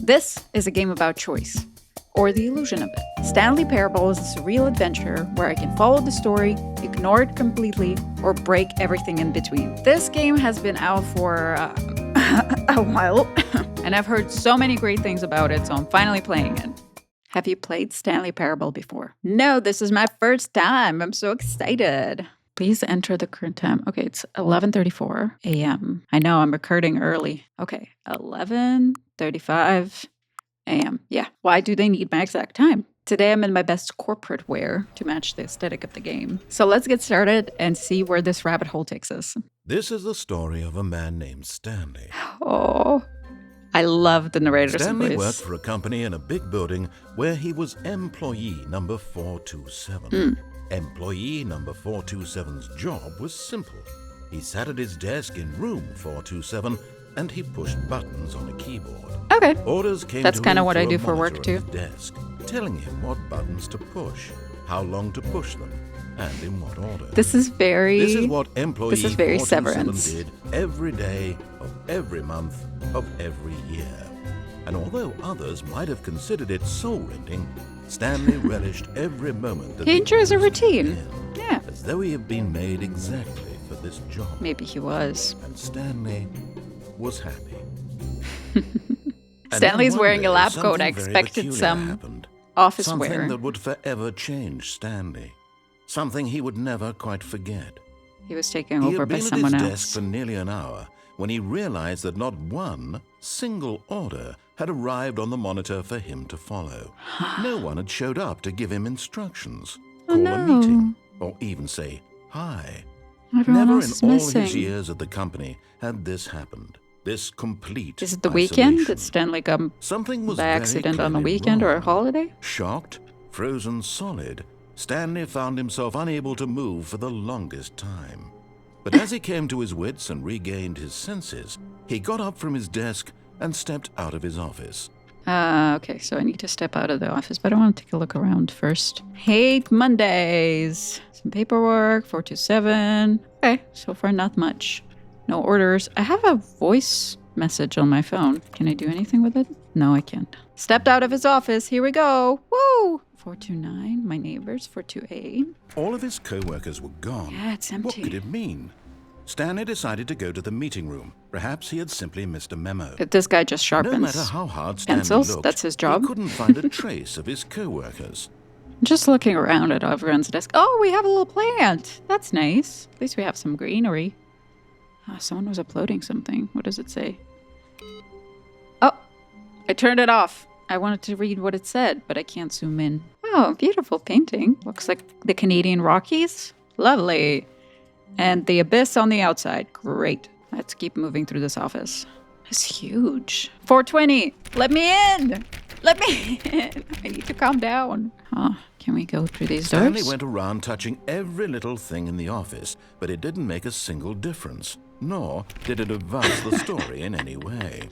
This is a game about choice, or the illusion of it. Stanley Parable is a surreal adventure where I can follow the story, ignore it completely, or break everything in between. This game has been out for a while, and I've heard so many great things about it, so I'm finally playing it. Have you played Stanley Parable before? No, this is my first time. I'm so excited. Please enter the current time. Okay, it's 11:34 a.m. I know I'm recording early. Okay, 11:35 a.m. Yeah, why do they need my exact time? Today I'm in my best corporate wear to match the aesthetic of the game. So let's get started and see where this rabbit hole takes us. This is the story of a man named Stanley. Oh, I love the narrator's Stanley voice. worked for a company in a big building where he was employee number 427. Employee number 427's job was simple. He sat at his desk in room 427 and he pushed buttons on a keyboard. Okay. Orders came That's to kind of him what I through do a for work monitor too. on his desk, telling him what buttons to push, how long to push them, and in what order. This is very what employee very 427 Severance. did every day of every month of every year. And although others might have considered it soul-rending, Stanley relished every moment that He enjoys a routine. in, Yeah. as though he had been made exactly for this job. Maybe he was. And Stanley was happy. And Stanley's then one wearing a day, lab coat. something I very expected peculiar some happened. office Something wear. that would forever change Stanley. Something he would never quite forget. He was taken He over had by been at someone his else. desk for nearly an hour when he realized that not one single order had arrived on the monitor for him to follow. No one had showed up to give him instructions, call no. a meeting, or even say hi. Everyone Never else in is all missing. his years at the company had this happened. This complete Is it the weekend isolation. that Stanley got Something was by very accident on a clearly weekend or a wrong. holiday? Shocked, frozen solid, Stanley found himself unable to move for the longest time. But as he came to his wits and regained his senses, he got up from his desk and stepped out of his office. Okay, so I need to step out of the office, but I want to take a look around first. Hate Mondays. Some paperwork, 427. Okay, so far not much. No orders. I have a voice message on my phone. Can I do anything with it? No, I can't. Stepped out of his office. Here we go. Woo! 429, my neighbors, 428. All of his co-workers were gone. Yeah, it's What empty. could it mean? Stanley decided to go to the meeting room. Perhaps he had simply missed a memo. This guy just No sharpens matter how hard Stanley pencils. looked, That's his job. he couldn't find a trace of his co-workers. Just looking around at everyone's desk. Oh, we have a little plant. That's nice. At least we have some greenery. Oh, someone was uploading something. What does it say? Oh, I turned it off. I wanted to read what it said, but I can't zoom in. Oh, beautiful painting. Looks like the Canadian Rockies. Lovely. And the abyss on the outside. Great. Let's keep moving through this office. It's huge. 420. Let me in. Let me in. I need to calm down. Oh, can we go through these doors? Stanley went around touching every little thing in the office, but it didn't make a single difference, nor did it advance the story in any way.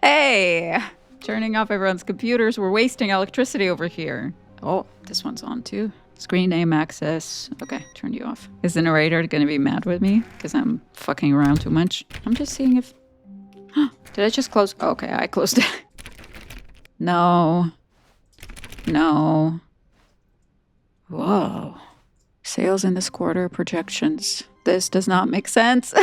Hey! Turning off everyone's computers. We're wasting electricity over here. Oh, this one's on too. Screen name access. Okay, turned you off. Is the narrator going to be mad with me because I'm fucking around too much? I'm just seeing if... Did I just close? Oh, okay, I closed it. No. No. Whoa. Sales in this quarter, projections. This does not make sense.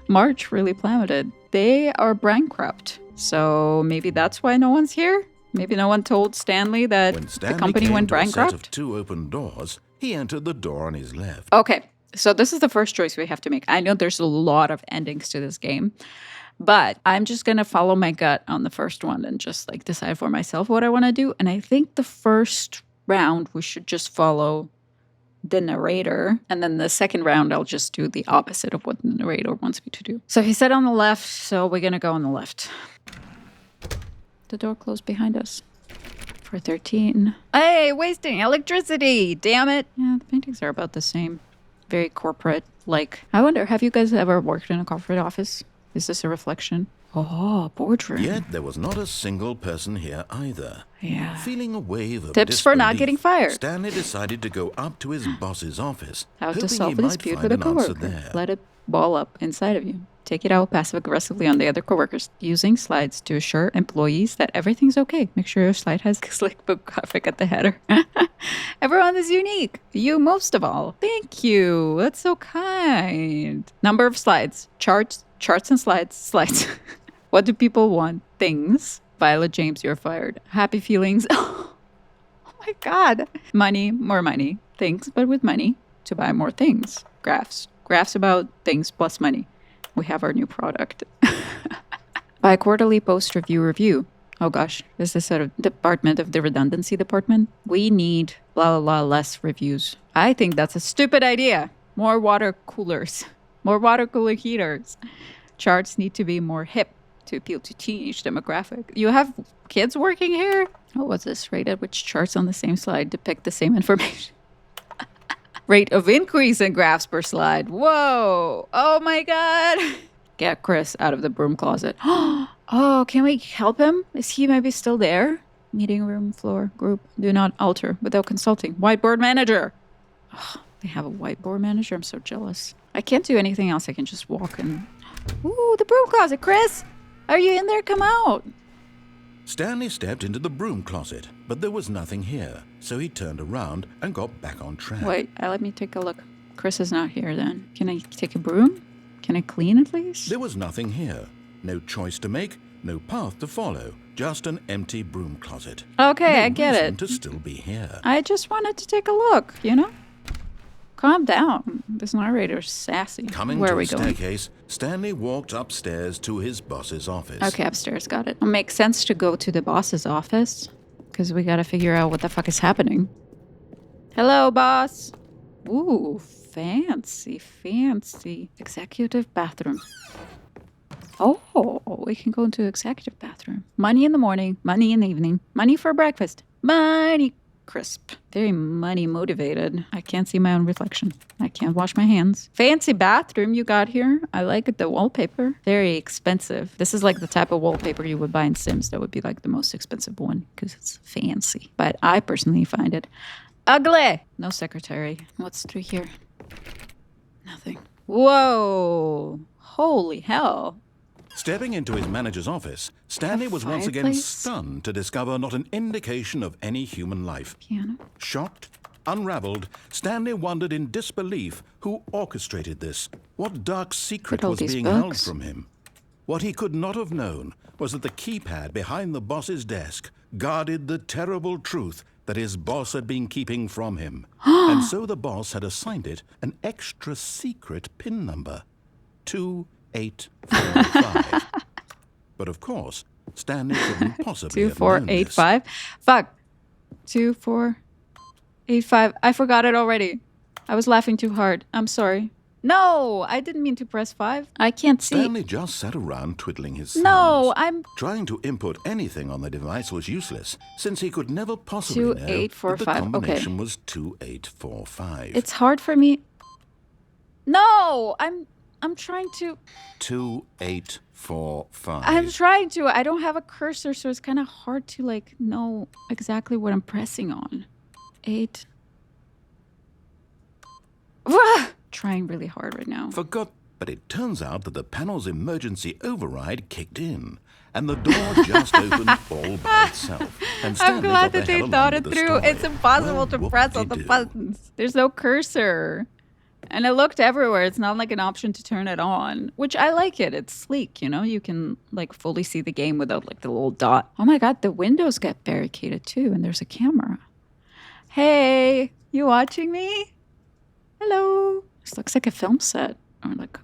March really plummeted. They are bankrupt. So maybe that's why no one's here? Maybe no one told Stanley that When the Stanley company came went to a set bankrupt? of two open doors, he entered the door on his left. Okay, so this is the first choice we have to make. I know there's a lot of endings to this game, but I'm just going to follow my gut on the first one and just like decide for myself what I want to do. And I think the first round, we should just follow the narrator. And then the second round, I'll just do the opposite of what the narrator wants me to do. So he said on the left, so we're going to go on the left. The door closed behind us. 413. Hey, wasting electricity! Damn it! Yeah, the paintings are about the same. Very corporate. Like, I wonder, have you guys ever worked in a corporate office? Is this a reflection? Oh, boardroom. Yet there was not a single person here either. Yeah. Feeling a wave of Tips for not disbelief, getting fired. Stanley decided to go up to his boss's office, How to hoping solve he a might dispute find with a an answer coworker. there. Let it ball up inside of you. Take it out passive-aggressively on the other coworkers, using slides to assure employees that everything's okay. Make sure your slide has slick book graphic at the header. Everyone is unique. You most of all. Thank you. That's so kind. Number of slides. Charts and slides. What do people want? Things. Violet James, you're fired. Happy feelings. Oh my God. Money, more money. Things, but with money to buy more things. Graphs. Graphs about things plus money. We have our new product. Bi-quarterly post-review. Oh gosh, is this a department of the redundancy department? We need blah, blah, blah, less reviews. I think that's a stupid idea. More water coolers. More water cooler heaters. Charts need to be more hip to appeal to teenage demographic. You have kids working here? Oh, what's this? Rate at which charts on the same slide depict the same information. Rate of increase in graphs per slide. Whoa. Oh my God. Get Chris out of the broom closet. Oh, can we help him? Is he maybe still there? Meeting room, floor, group. Do not alter without consulting. Whiteboard manager. Oh, they have a whiteboard manager. I'm so jealous. I can't do anything else. I can just walk in. Ooh, the broom closet. Chris, are you in there? Come out. Stanley stepped into the broom closet, but there was nothing here, so he turned around and got back on track. Wait, let me take a look. Chris is not here then. Can I take a broom? Can I clean at least? There was nothing here. No choice to make, no path to follow, just an empty broom closet. Okay, No I get reason it. to still be here. I just wanted to take a look, you know? Calm down. This narrator's sassy. Coming Where to are we a going? staircase, Stanley walked upstairs to his boss's office. Okay, upstairs. Got it. It makes sense to go to the boss's office because we gotta figure out what the fuck is happening. Hello, boss. Ooh, fancy. Executive bathroom. Oh, we can go into executive bathroom. Money in the morning, money in the evening, money for breakfast, money. Crisp. Very money motivated. I can't see my own reflection. I can't wash my hands. Fancy bathroom you got here. I like it. The wallpaper. Very expensive. This is like the type of wallpaper you would buy in Sims. That would be like the most expensive one because it's fancy. But I personally find it ugly. No secretary. What's through here? Nothing. Whoa. Holy hell. Stepping into his manager's office, Stanley was once again fireplace? stunned to discover not an indication of any human life. Piano. Shocked, unraveled, Stanley wondered in disbelief who orchestrated this. What dark secret all was these being held books. from him? What he could not have known was that the keypad behind the boss's desk guarded the terrible truth that his boss had been keeping from him. And so the boss had assigned it an extra secret PIN number. 2845. But of course, Stanley couldn't possibly have known this. 2485. Fuck. 2485. I forgot it already. I was laughing too hard. I'm sorry. No, I didn't mean to press 5. I can't see. Stanley just sat around twiddling his thumbs. No, I'm Trying to input anything on the device was useless, since he could never possibly know that the 2845. combination was 2845. It's hard for me. No, I'm trying to. 2845. I'm trying to. I don't have a cursor, so it's kind of hard to like know exactly what I'm pressing on. 8. Trying really hard right now. Forgot, but it turns out that the panel's emergency override kicked in, and the door just opened all by itself. And I'm Stanley glad got the that they hell thought on it with the through. story. It's impossible Well, to what press could on he the do? buttons. There's no cursor. And I looked everywhere. It's not like an option to turn it on, which I like it. It's sleek, you know? You can like fully see the game without like the little dot. Oh my God, the windows get barricaded too, and there's a camera. Hey, you watching me? Hello. This looks like a film set or like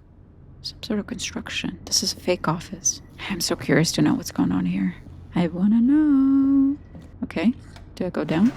some sort of construction. This is a fake office. I'm so curious to know what's going on here. I wanna know. Okay, do I go down?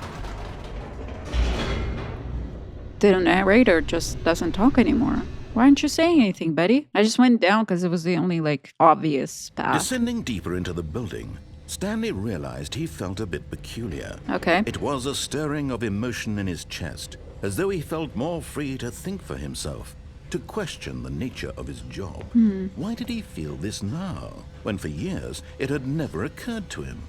The narrator just doesn't talk anymore. Why aren't you saying anything, buddy? I just went down because it was the only like obvious path. Descending deeper into the building, Stanley realized he felt a bit peculiar. Okay. It was a stirring of emotion in his chest, as though he felt more free to think for himself, to question the nature of his job. Why did he feel this now, when for years it had never occurred to him?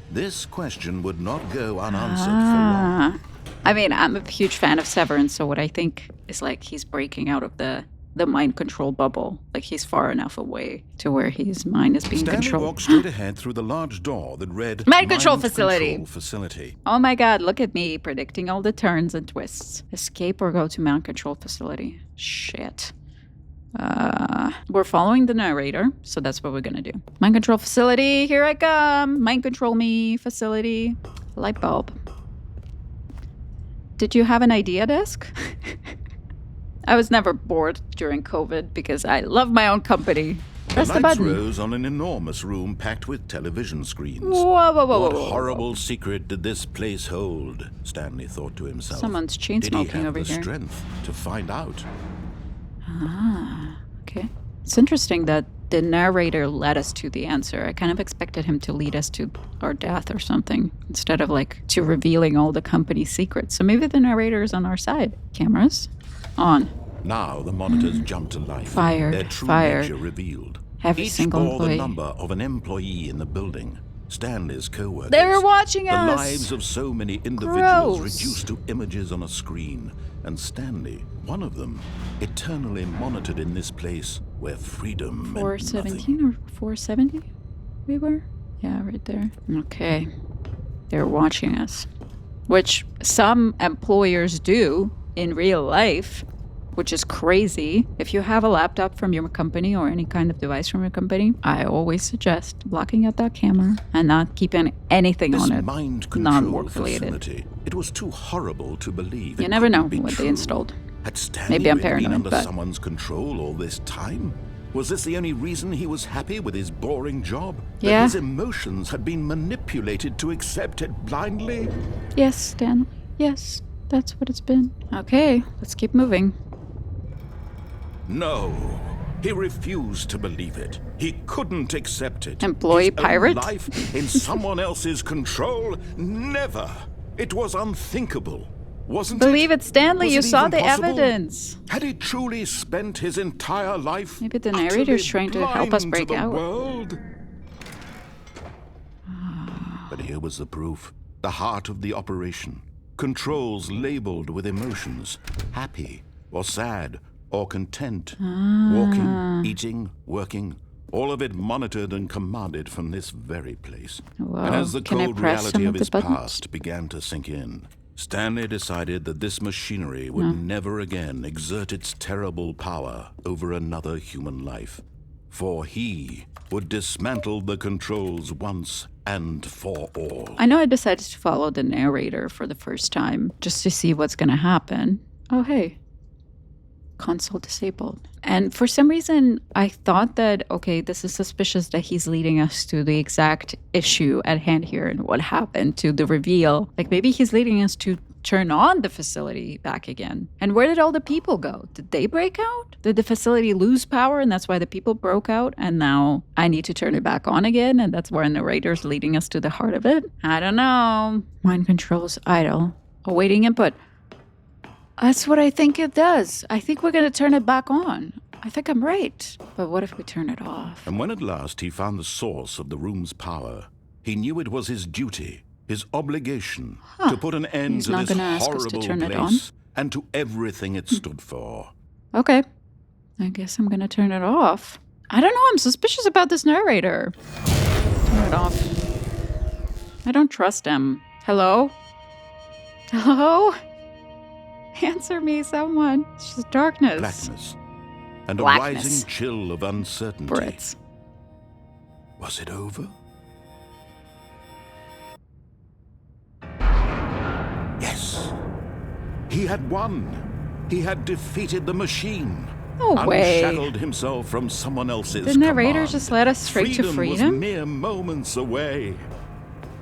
This question would not go unanswered for long. I mean, I'm a huge fan of Severance, so what I think is like he's breaking out of the the mind control bubble. Like he's far enough away to where his mind is being Stanley controlled. walked straight ahead through the large door that read Mind control facility. Control facility. Oh my god, look at me predicting all the turns and twists. Escape or go to mind control facility. Shit. We're following the narrator, so that's what we're gonna do. Mind control facility, here I come. Mind control me, facility. Light bulb. Did you have an idea desk? I was never bored during COVID because I love my own company. Press the lights button. rose on an enormous room packed with television screens. Whoa, whoa, whoa, What whoa, whoa, whoa. horrible secret did this place hold? Stanley thought to himself. Someone's chain Did he smoking have over the here. strength to find out? Okay. It's interesting that the narrator led us to the answer. I kind of expected him to lead us to our death or something instead of like to revealing all the company's secrets. So maybe the narrator is on our side. Cameras on. Now the monitors jumped to life. Fired, Their true fired. nature revealed. Every Each single bore employee. the number of an employee in the building. Stanley's co-workers. They were watching The us. lives of so many individuals Gross. reduced to images on a screen. And Stanley, one of them, eternally monitored in this place where freedom meant nothing. 417 or 470 we were? Yeah, right there. Okay. They're watching us. Which some employers do in real life, which is crazy. If you have a laptop from your company or any kind of device from your company, I always suggest blocking out that camera and not keeping anything This on it mind control non-work related. facility, it was too horrible to believe. You it never know couldn't be what true. they installed. Had Stanley Maybe I'm really been paranoid, under but someone's control all this time? Was this the only reason he was happy with his boring job? That Yeah. his emotions had been manipulated to accept it blindly? yes, Stanley. Yes, that's what it's been. Okay, let's keep moving. No. He refused to believe it. He couldn't accept it. Employee His own pirate? life in someone else's control? Never. It was unthinkable. Wasn't Believe it, Stanley. Was You it saw even the possible? evidence. Had he truly spent his entire life Maybe the utterly narrator's trying to help us blind break to the out. world? But here was the proof. The heart of the operation. Controls labeled with emotions. Happy or sad or content. Walking, eating, working. All of it monitored and commanded from this very place. Whoa. And as the Can I cold press reality some of of the his buttons? past began to sink in, Stanley decided that this machinery would never again exert its terrible power over another human life. For he would dismantle the controls once and for all. I know I decided to follow the narrator for the first time just to see what's going to happen. Oh, hey. Console disabled. And for some reason, I thought that, okay, this is suspicious that he's leading us to the exact issue at hand here and what happened to the reveal. Like maybe he's leading us to turn on the facility back again. And where did all the people go? Did they break out? Did the facility lose power and that's why the people broke out? And now I need to turn it back on again? And that's where the narrator's leading us to the heart of it? I don't know. Mind controls idle. Awaiting input. That's what I think it does. I think we're going to turn it back on. I think I'm right. But what if we turn it off? And when at last he found the source of the room's power, he knew it was his duty, his obligation, to put an end He's to not this gonna ask us to horrible turn it on? place and to everything it stood for. Okay. I guess I'm going to turn it off. I don't know. I'm suspicious about this narrator. Turn it off. I don't trust him. Hello? Hello? Answer me, someone. It's just darkness. Blackness and Blackness. a rising chill of uncertainty. Brits. Was it over? Yes. He had won. He had defeated the machine. No way. Unshackled himself from someone else's The narrator command. just led us straight to Was freedom? mere moments away.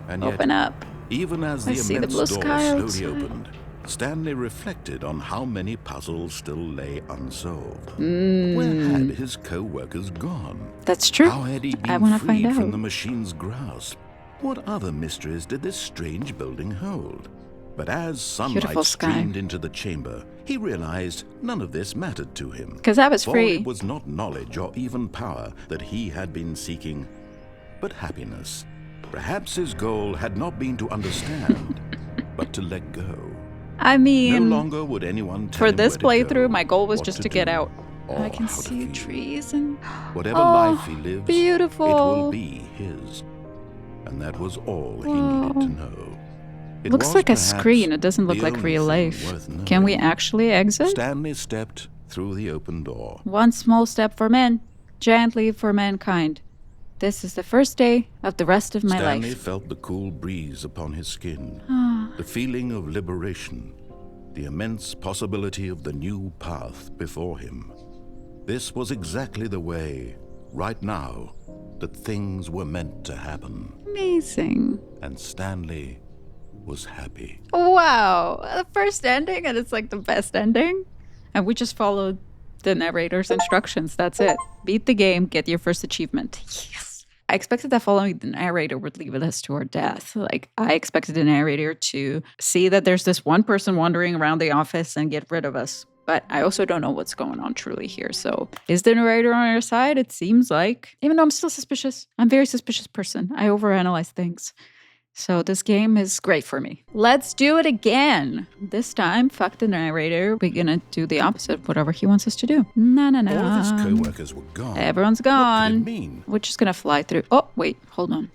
And yet, Open up. even as the I see the immense blue door sky slowly outside. opened, Stanley reflected on how many puzzles still lay unsolved. Hmm. Where had his co-workers gone? That's true. How had he I been want to find freed from out. the machine's grasp? What other mysteries did this strange building hold? But as sunlight Beautiful sky. streamed into the chamber, he realized none of this mattered to him. Because I was For free. it was not knowledge or even power that he had been seeking, but happiness. Perhaps his goal had not been to understand, but to let go. I No mean, longer would anyone tell for him this where to go, playthrough, my goal was what just to to get do. out. or I can how to see feel. trees and Whatever life he lives, beautiful. it will be his. And that was all he needed to know. It Looks was like a perhaps screen. It doesn't look the like only real thing life. worth Can we knowing. actually exit? Stanley stepped through the open door. One small step for men, giant leap for mankind. This is the first day of the rest of my Stanley life. felt the cool breeze upon his skin, the feeling of liberation, the immense possibility of the new path before him. This was exactly the way, right now, that things were meant to happen. Amazing. And Stanley was happy. Wow. The first ending, and it's like the best ending. And we just followed the narrator's instructions. That's it. Beat the game, get your first achievement. Yes. I expected that following the narrator would lead us to our death. Like, I expected the narrator to see that there's this one person wandering around the office and get rid of us. But I also don't know what's going on truly here. So is the narrator on our side? It seems like. Even though I'm still suspicious. I'm a very suspicious person. I overanalyze things. So this game is great for me. Let's do it again. This time, fuck the narrator. We're gonna do the opposite of whatever he wants us to do. No. All of his co-workers were gone. Everyone's What gone. did it mean? We're just gonna fly through. Oh, wait, hold on.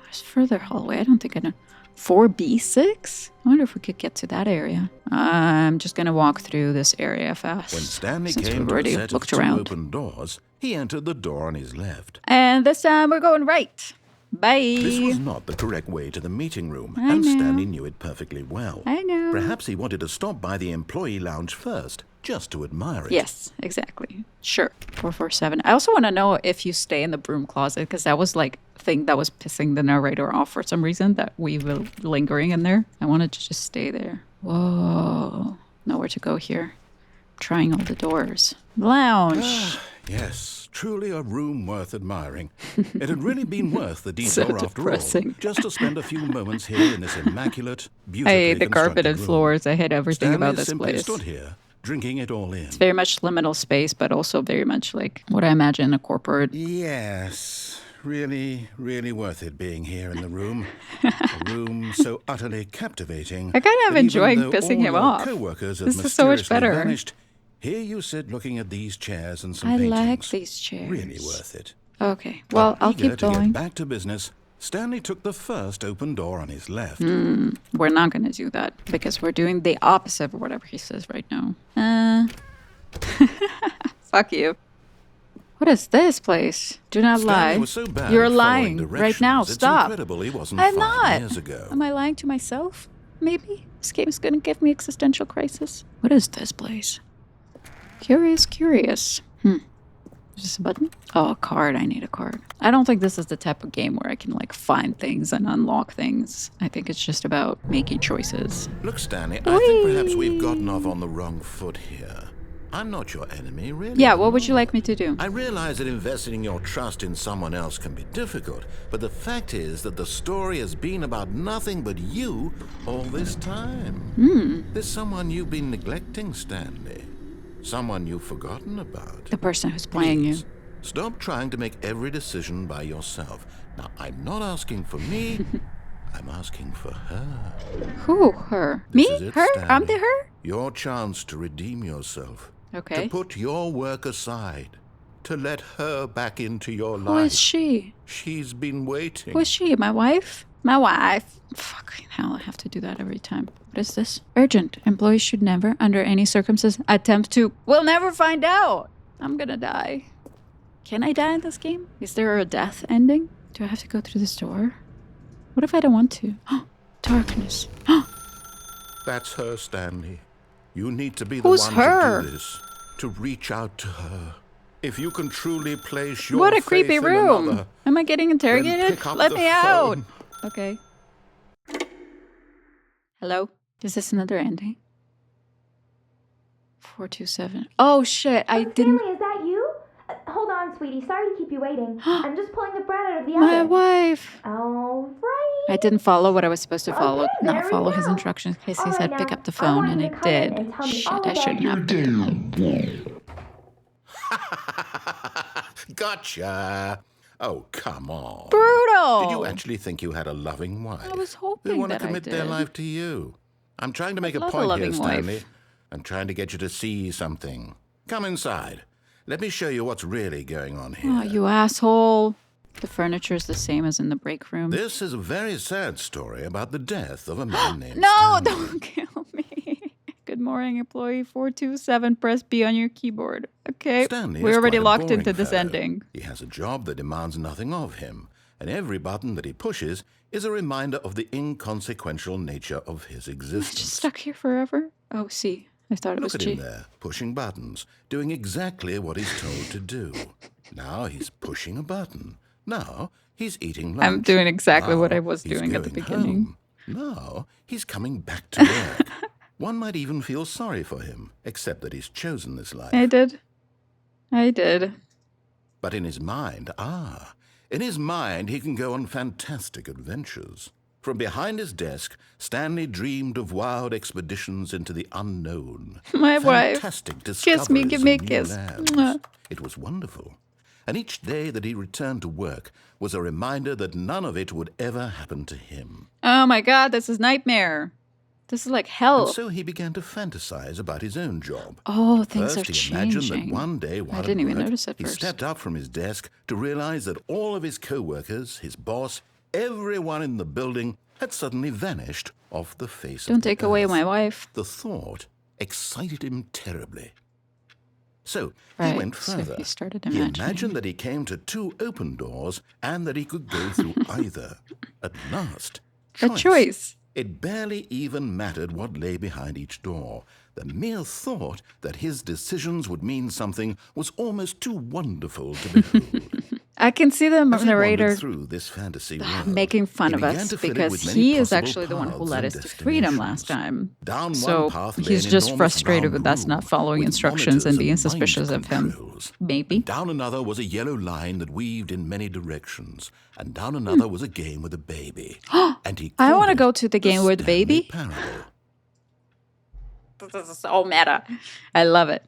There's further hallway. I don't think I know. 4B6? I wonder if we could get to that area. I'm just gonna walk through this area fast. When Stanley since came we've to a already set of looked two around. open doors, he entered the door on his left. And this time we're going right. Bye. This was not the correct way to the meeting room, I and know. Stanley knew it perfectly well. I know. Perhaps he wanted to stop by the employee lounge first, just to admire it. Yes, exactly. Sure. 447. I also want to know if you stay in the broom closet, because that was like a thing that was pissing the narrator off for some reason, that we were lingering in there. I wanted to just stay there. Whoa. Nowhere to go here. Trying all the doors. Lounge. Yes, truly a room worth admiring. It had really been worth the So detour after all, depressing. just to spend a few moments here in this immaculate, I beautifully hate the constructed carpeted room. floors. I hate everything Stanley about this simply place. stood here, drinking it all in. It's very much liminal space, but also very much like what I imagine a corporate. Yes, really, really worth it being here in the room. A room so utterly captivating. I kind of that even enjoying though pissing all him your off. co-workers have This is so much mysteriously better. vanished, here you sit looking at these chairs and some I paintings. like these chairs. Really worth it. Okay, well, I'll Eager keep to going. get back to business, Stanley took the first open door on his left. We're not going to do that because we're doing the opposite of whatever he says right now. Fuck you. What is this place? Do not Stanley lie. was so bad You're at following lying right now. directions, Stop. It's incredible he wasn't I'm 5 not. years ago. Am I lying to myself? Maybe. This game is going to give me existential crisis. What is this place? Curious. Is this a button? Oh, a card. I need a card. I don't think this is the type of game where I can like find things and unlock things. I think it's just about making choices. Look, Stanley, I think perhaps we've gotten off on the wrong foot here. I'm not your enemy, really. Yeah, I'm what would you not. like me to do? I realize that investing your trust in someone else can be difficult, but the fact is that the story has been about nothing but you all this time. There's someone you've been neglecting, Stanley. Someone you've forgotten about. The person who's playing you. Please, stop trying to make every decision by yourself. Now, I'm not asking for me. I'm asking for her. Who? Her? This Me? is it, Her? I'm the Stanley. her? Your chance to redeem yourself. Okay. To put your work aside. To let her back into your Who life. is she? She's been waiting. Who is she? My wife? My wife. Fucking hell, I have to do that every time. What is this? Urgent. Employees should never, under any circumstances, attempt to... We'll never find out! I'm gonna die. Can I die in this game? Is there a death ending? Do I have to go through this door? What if I don't want to? Darkness. That's her, Stanley. You need to be the Who's one her? to do this. To reach out to her. If you can truly place your What a faith creepy in room. another, Am I getting interrogated? pick up Let the me out. phone. Okay. Hello? Is this another ending? 427. Oh shit, I didn't... Stanley, is that you? Hold on, sweetie. Sorry to keep you waiting. I'm just pulling the bread out of the My oven. wife. All right. I didn't follow what I was supposed to follow. Okay, Not there we follow his go. instructions. In case he All said right, pick now, up the I phone, want and you I to come in did. and tell me Shit, all I shouldn't about have picked the phone. Gotcha. Oh, come on. Brutal! Did you actually think you had a loving wife? I was hoping Who want to that I commit their did. life to you? I'm trying to make a love a point loving here, wife. Stanley. I'm trying to get you to see something. Come inside. Let me show you what's really going on here. Oh, you asshole. The furniture is the same as in the break room. This is a very sad story about the death of a man named No, Stanley. don't kill me. Good morning, employee 427. Press B on your keyboard. Okay, Stanley we're is already quite a locked boring into this fellow. ending. He has a job that demands nothing of him, and every button that he pushes is a reminder of the inconsequential nature of his Just existence. stuck here forever. Oh, C. I thought it was Look at G. him there, pushing buttons, doing exactly what he's told to do. Now he's pushing a button. Now he's eating lunch. I'm doing exactly what Now I was he's doing at the going beginning. home. Now he's coming back to work. One might even feel sorry for him, except that he's chosen this life. I did. But in his mind, in his mind he can go on fantastic adventures. From behind his desk, Stanley dreamed of wild expeditions into the unknown. My wife. Fantastic discoveries Kiss me, give me a of new kiss. lands. Mwah. It was wonderful. And each day that he returned to work was a reminder that none of it would ever happen to him. Oh my god, this is nightmare. This is like hell. And so he began to fantasize about his own job. Oh, things First, are he imagined changing. that one day while I didn't at even work, notice at he first. stepped up from his desk to realize that all of his co-workers, his boss, everyone in the building had suddenly vanished off the face of Don't the take away earth. my wife. The thought excited him terribly. So Right, he went so further. he started He imagining. imagined that he came to two open doors and that he could go through either. At last, A choice. It barely even mattered what lay behind each door. The mere thought that his decisions would mean something was almost too wonderful to behold. I can see the As he narrator wandered through this fantasy world, making fun he of began us to fill it because with many he is possible actually the one who paths led and us to freedom last destinations. time. Down So one path lay he's an just enormous frustrated round with us room not following with instructions and monitors being mind suspicious of him. controls. Maybe. And down another was a yellow line that weaved in many directions. And down another was a game with a baby. And he I called wanna it go to the game with the Stanley baby. Parable. This is so meta. I love it.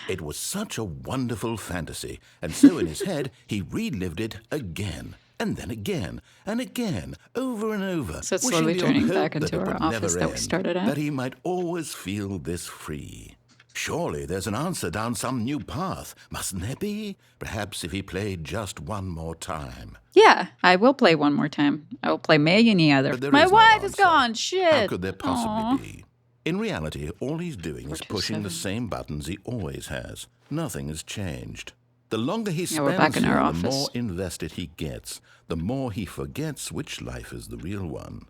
It was such a wonderful fantasy, and so in his head he relived it again, and then again, and again, over and over, So it's wishing slowly beyond turning hope back that into it our would office never that we end, started at. that he might always feel this free. Surely there's an answer down some new path, mustn't there be? Perhaps if he played just one more time. Yeah, I will play one more time. I will play many other. But there My is no wife is answer. gone. Shit. How could there possibly Aw. be? In reality, all he's doing is pushing the 427. same buttons he always has. Nothing has changed. The longer he Yeah, we're spends back in our here, office. the more invested he gets, the more he forgets which life is the real one.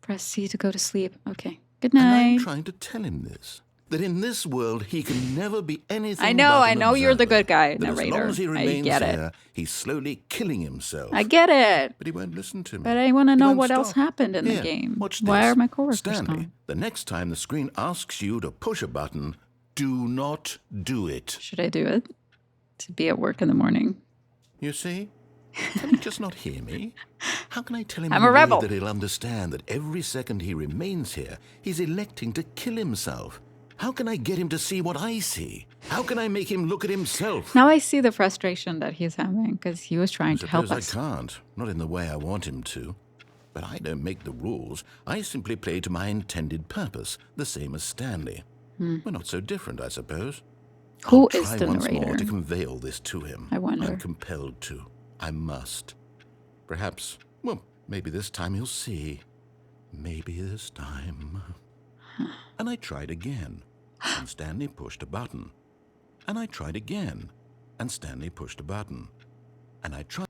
Press C to go to sleep. Okay. Good And I'm night. trying to tell him this, that in this world he can never be anything I know, but I an know you're the observer, good guy, that as narrator. long as he I remains get it. here, he's slowly killing himself. I get it. But he won't listen to me. But I want to He know won't what else stop. happened in Here, the game. watch Why this. are my coworkers Stanley, gone? the next time the screen asks you to push a button, do not do it. Should I do it? To be at work in the morning. You see? Can he just not hear me? How can I tell him I'm in a a way rebel. that he'll understand that every second he remains here, he's electing to kill himself? How can I get him to see what I see? How can I make him look at himself? Now I see the frustration that he's having because he was trying to help Suppose us. I can't, not in the way I want him to. But I don't make the rules. I simply play to my intended purpose, the same as Stanley. We're not so different, I suppose. Who I'll is try the once more narrator? to convey all this to him. I wonder. I'm compelled to. I must. Perhaps, well, maybe this time he'll see. Maybe this time. And I tried again, and Stanley pushed a button. And I tried again, and Stanley pushed a button. And I tried.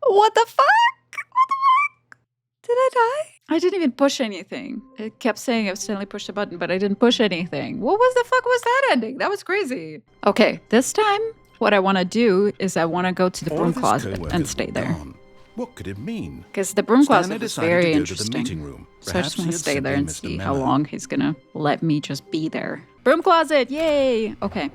What the fuck? What the fuck? Did I die? I didn't even push anything. It kept saying I Stanley pushed a button, but I didn't push anything. What was the fuck was that ending? That was crazy. Okay, this time, what I want to do is I want to go to the All broom of his closet and co-workers stay were there. gone. What could it mean? Because the broom Stanley closet was decided very to go to the interesting. meeting room. So I Perhaps just he want to had stay there simply and missed a see how memo. long he's going to let me just be there. Broom closet, yay! Okay,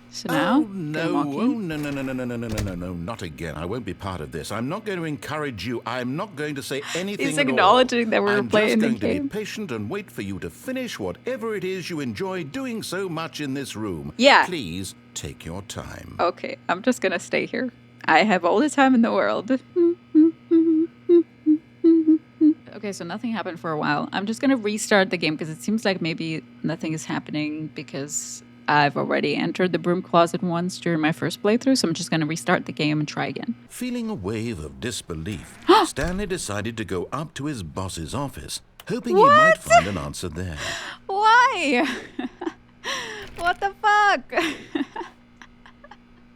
so now, Oh, I'm no, walking. no, not again. I won't be part of this. I'm not going to encourage you. I'm not going to say anything He's at all. acknowledging that we're I'm playing the just going to game. be patient and wait for you to finish whatever it is you enjoy doing so much in this room. Yeah. Please take your time. Okay, I'm just going to stay here. I have all the time in the world. Okay, so nothing happened for a while. I'm just going to restart the game because it seems like maybe nothing is happening because I've already entered the Broom Closet once during my first playthrough, so I'm just going to restart the game and try again. Feeling a wave of disbelief, Stanley decided to go up to his boss's office, hoping he might find an answer there. Why? What the fuck?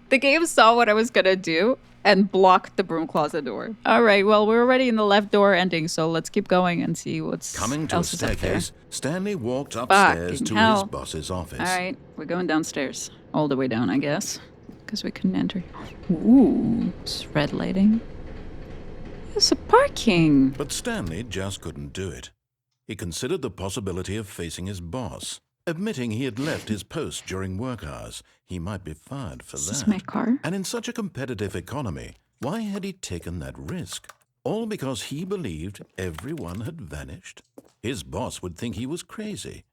The game saw what I was going to do and blocked the Broom Closet door. All right, well, we're already in the left door ending, so let's keep going and see what's Coming to a else is up there. staircase, Stanley walked upstairs Fucking to hell. his boss's office. All right, we're going downstairs. All the way down, I guess, because we couldn't enter. Ooh, it's red lighting. It's a parking. But Stanley just couldn't do it. He considered the possibility of facing his boss. Admitting he had left his post during work hours, he might be fired for Is that. this my car? And in such a competitive economy, why had he taken that risk? All because he believed everyone had vanished? His boss would think he was crazy.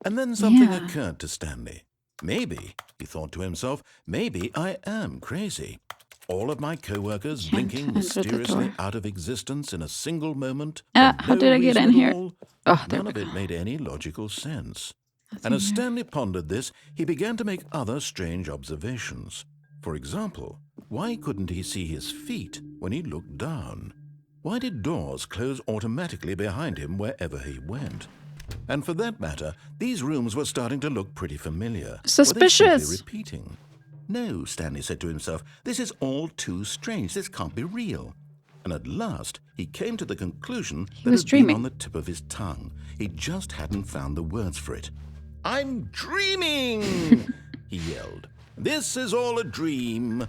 And then something Yeah. occurred to Stanley. Maybe, he thought to himself, maybe I am crazy. All of my co-workers Can't blinking enter the mysteriously door. out of existence in a single moment. How for no did I get reason in at here? all. Oh, there None we of go. it made any logical sense. And as Stanley pondered this, he began to make other strange observations. For example, why couldn't he see his feet when he looked down? Why did doors close automatically behind him wherever he went? And for that matter, these rooms were starting to look pretty familiar. Suspicious. Were they simply repeating? No, Stanley said to himself, this is all too strange. This can't be real. And at last, he came to the conclusion that was had been dreaming. on the tip of his tongue. He just hadn't found the words for it. I'm dreaming, he yelled. This is all a dream.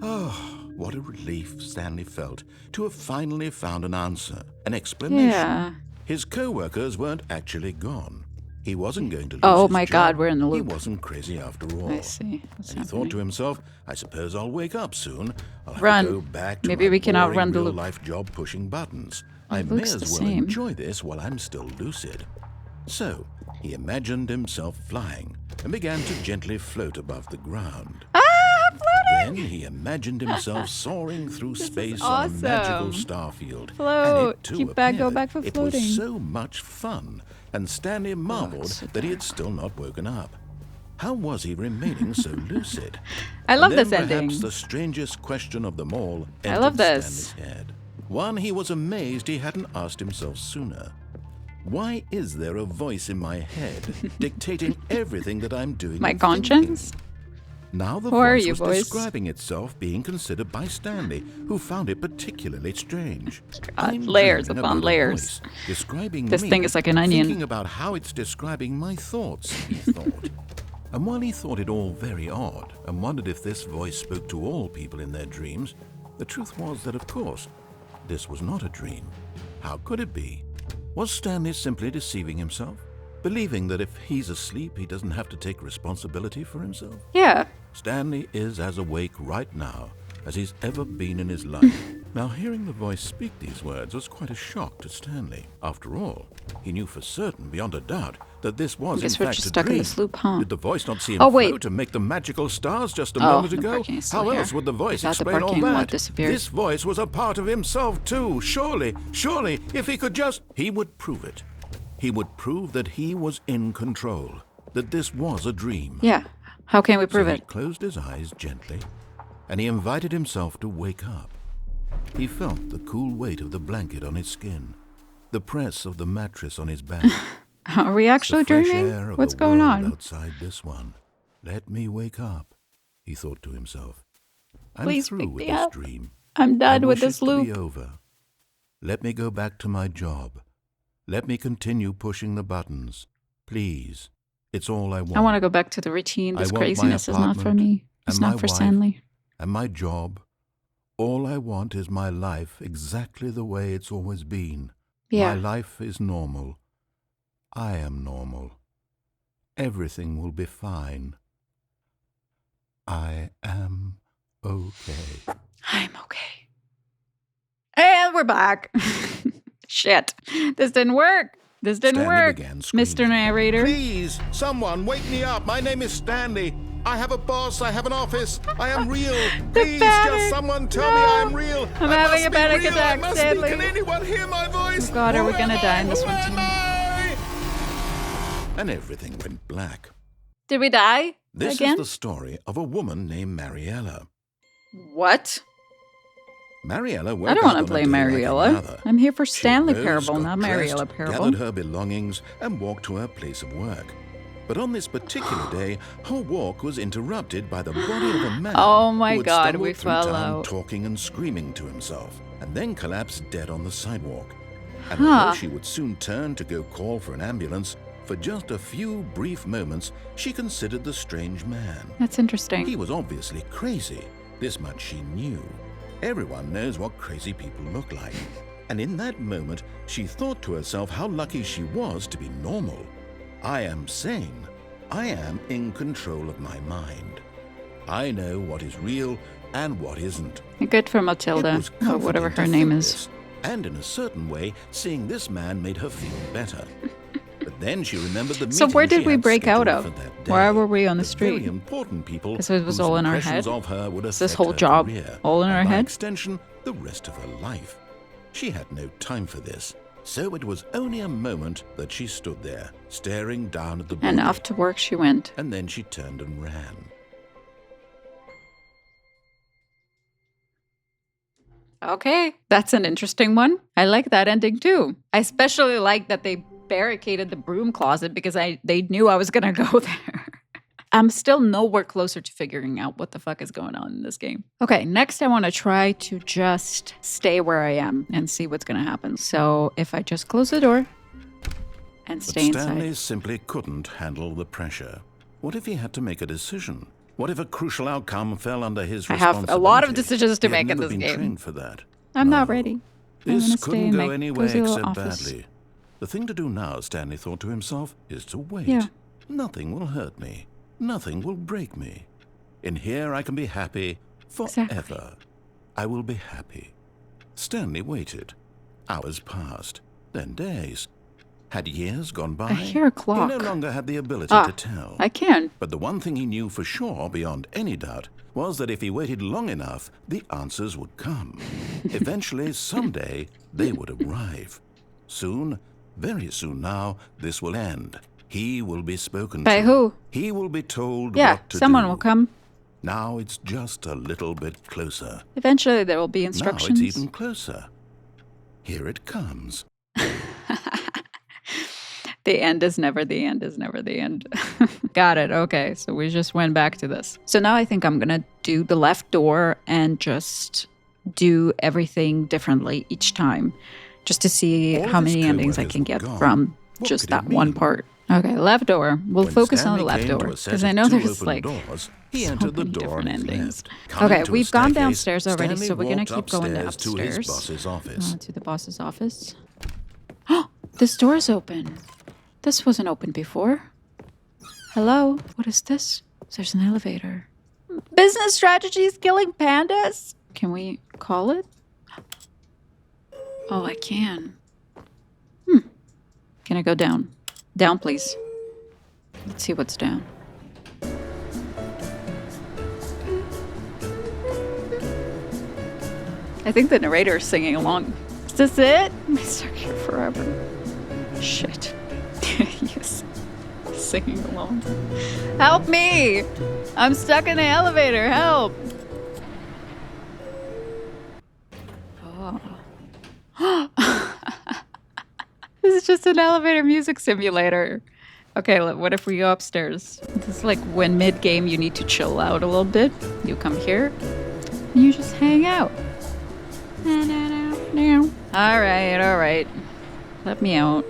Oh, what a relief Stanley felt to have finally found an answer, an explanation. Yeah. His co-workers weren't actually gone. He wasn't going to lose Oh his my job. God, we're in the He loop. wasn't crazy after all. I see. What's And he thought happening? to himself, I suppose I'll wake up soon. I'll have Run. to go back to Maybe my we can boring outrun the loop. real-life job pushing buttons. I It may looks as the well same. enjoy this while I'm still lucid. So, he imagined himself flying and began to gently float above the ground. Then he imagined himself soaring through space on a magical awesome. star field. Float. And it too Keep back, go appeared. back for It floating. was so much fun, and Stanley marveled so that he had still not woken up. How was he remaining so lucid? I love And then this ending. perhaps the strangest question of them all I love entered this. Stanley's head. One he was amazed he hadn't asked himself sooner. Why is there a voice in my head dictating everything that I'm doing? My and thinking? conscience? Now the Who are voice you, was voice? describing itself being considered by Stanley, who found it particularly strange. layers dreaming upon about a layers. voice describing This me, thing is like an onion. Thinking about how it's describing my thoughts, he thought. And while he thought it all very odd, and wondered if this voice spoke to all people in their dreams, the truth was that, of course, this was not a dream. How could it be? Was Stanley simply deceiving himself? Believing that if he's asleep, he doesn't have to take responsibility for himself? Yeah. Stanley is as awake right now as he's ever been in his life. Now, hearing the voice speak these words was quite a shock to Stanley. After all, he knew for certain, beyond a doubt, that this was Guess in we're fact just a stuck in dream. this loop, huh? Did the voice not see him Oh, wait. float and make the magical stars just a Oh, moment the ago? parking is still How here. else would the voice I thought the explain all parking lot that? disappeared. This voice was a part of himself too. Surely, if he could just... He would prove it. He would prove that he was in control, that this was a dream. Yeah. How can we prove So it? he closed his eyes gently, and he invited himself to wake up. He felt the cool weight of the blanket on his skin, the press of the mattress on his back, Are we actually the fresh dreaming? air of What's the going world on? outside this one. Let me wake up, he thought to himself. I'm Please through pick with me this up. dream. I'm I done with wish this it to be loop. over. Let me go back to my job. Let me continue pushing the buttons. Please. It's all I want. I want to go back to the routine. I This want my craziness is not for apartment me. It's and not my for wife. Stanley. And my job. All I want is my life exactly the way it's always been. Yeah. My life is normal. I am normal. Everything will be fine. I am okay. I'm okay. And we're back. Shit. This didn't work. This didn't Stanley work. began screaming. Mr. Narrator. Please, someone, wake me up. My name is Stanley. I have a boss. I have an office. I am real. Please, panic. just someone tell me I am real. I'm I having must a be panic real. attack, I must Stanley. Be. Can anyone hear my voice? Oh God, are we Who gonna am die I? in this Who one am too? I? And everything went black. Did we die This again? is the story of a woman named Mariella. What? Mariella woke I don't up want on to a play day like Mariella. another. I'm here for She Stanley rose, Parable, got not dressed, Mariella Parable. gathered her belongings, and walked to her place of work. But on this particular day, her walk was interrupted by the body of a man Oh my who had God, stumbled we through fell town out. talking and screaming to himself, and then collapsed dead on the sidewalk. And Huh. although she would soon turn to go call for an ambulance, for just a few brief moments, she considered the strange man. That's interesting. He was obviously crazy. This much she knew. Everyone knows what crazy people look like. And in that moment, she thought to herself how lucky she was to be normal. I am sane. I am in control of my mind. I know what is real and what isn't. Good for It Matilda, was or whatever comforting her to name think is. this, and in a certain way, seeing this man made her feel better. But then she remembered the So meeting where did she we had break out scheduled of? for that day. Where were we on the Very street? important people So it was whose all in our impressions head? of her would Is this affect whole her job career, all in and our by head? extension, the rest of her life. She had no time for this, so it was only a moment that she stood there, staring down at the body. And off to work she went. And then she turned and ran. Okay, that's an interesting one. I like that ending too. I especially like that they barricaded the broom closet because they knew I was gonna go there. I'm still nowhere closer to figuring out what the fuck is going on in this game. Okay, next I want to try to just stay where I am and see what's gonna happen. So if I just close the door and But stay Stanley inside. simply couldn't handle the pressure. What if he had to make a decision? What if a crucial outcome fell under his I have responsibility? a lot of decisions to He had make in never this been game. trained for that. I'm not No. ready. I'm gonna This stay couldn't in go my anywhere cozy little except office. badly. The thing to do now, Stanley thought to himself, is to wait. Yeah. Nothing will hurt me. Nothing will break me. In here I can be happy forever. Exactly. I will be happy. Stanley waited. Hours passed, then days. Had years gone by? I hear a clock. He no longer had the ability Ah, to tell. I can. But the one thing he knew for sure, beyond any doubt, was that if he waited long enough, the answers would come. Eventually, someday, they would arrive. Soon, very soon now, this will end. He will be spoken By to. who? He will be told Yeah, what to someone do. will come. Now it's just a little bit closer. Eventually there will be Now instructions. it's even closer. Here it comes. The end is never the end is never the end. Got it. Okay. So we just went back to this. So now I think I'm going to do the left door and just do everything differently each time, just to see All of how his many endings I coworkers can were get gone. from What just could it that one mean? part. Okay, left door. We'll When focus on the Stanley left came to door a set because of I know two there's open like doors, he so entered the many door different and endings. left. Coming Okay, to a we've gone staircase, downstairs already, Stanley so we're gonna walked keep going upstairs to his upstairs. boss's office. To the boss's office. Oh, this door's open. This wasn't open before. Hello? What is this? There's an elevator. Business strategies killing pandas? Can we call it? Oh, I can. Can I go down? Down, please. Let's see what's down. I think the narrator is singing along. Is this it? I'm stuck here forever. Shit. Yes. Singing along. Help me! I'm stuck in the elevator. Help! Oh. This is just an elevator music simulator. Okay, what if we go upstairs? This is like when mid-game you need to chill out a little bit. You come here, and you just hang out. All right. Let me out.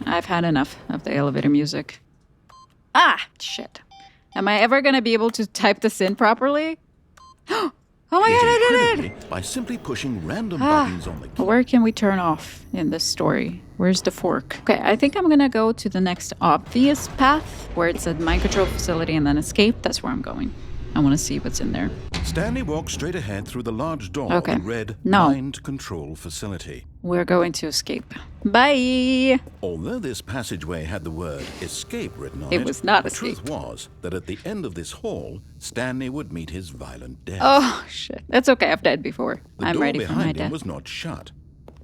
I've had enough of the elevator music. Ah, shit. Am I ever going to be able to type this in properly? Oh my god, I did it! Incredibly, by simply pushing random buttons on the key. Where can we turn off in this story? Where's the fork? Okay, I think I'm gonna go to the next obvious path where it's a mind control facility and then escape. That's where I'm going. I want to see what's in there. Stanley walked straight ahead through the large door Okay. that read No. Mind Control Facility. We're going to escape. Bye! Although this passageway had the word escape written on it, It was not the escape. truth was that at the end of this hall, Stanley would meet his violent death. Oh, shit. That's okay. I've died before. The I'm door ready for my behind him death. was not shut.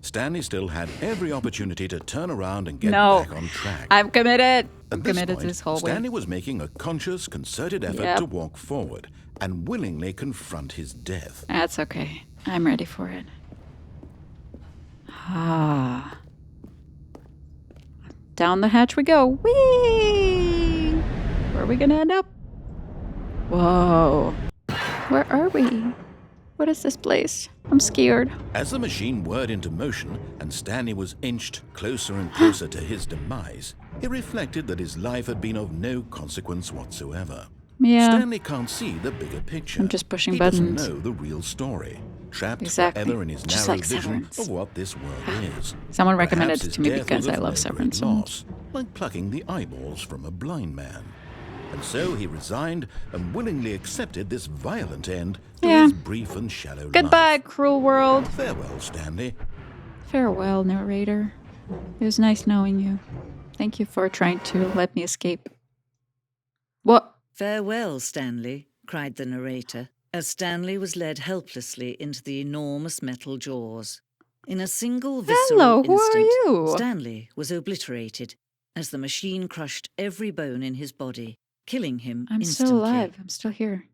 Stanley still had every opportunity to turn around and get No. back on track. I'm committed. I'm At this committed point, to this hallway. Stanley was making a conscious, concerted effort Yep. to walk forward and willingly confront his death. That's okay. I'm ready for it. Ah. Down the hatch we go. Whee! Where are we gonna end up? Whoa. Where are we? What is this place? I'm scared. As the machine whirred into motion and Stanley was inched closer and closer to his demise, he reflected that his life had been of no consequence whatsoever. Yeah. Stanley can't see the bigger picture. I'm just pushing he buttons. doesn't know the real story, trapped Exactly. forever in his Just narrow like vision Severance. of what this world is. Someone recommended Perhaps it his to me death because was I of love no Severance great so much. loss, like plucking the eyeballs from a blind man. And so he resigned and willingly accepted this violent end to Yeah. his brief and shallow Goodbye, life. cruel world. Farewell, Stanley. Farewell, narrator. It was nice knowing you. Thank you for trying to let me escape. What? Farewell, Stanley, cried the narrator, as Stanley was led helplessly into the enormous metal jaws. In a single visceral Hello, who are instant, you? Stanley was obliterated as the machine crushed every bone in his body, killing him I'm instantly. still alive. I'm still here.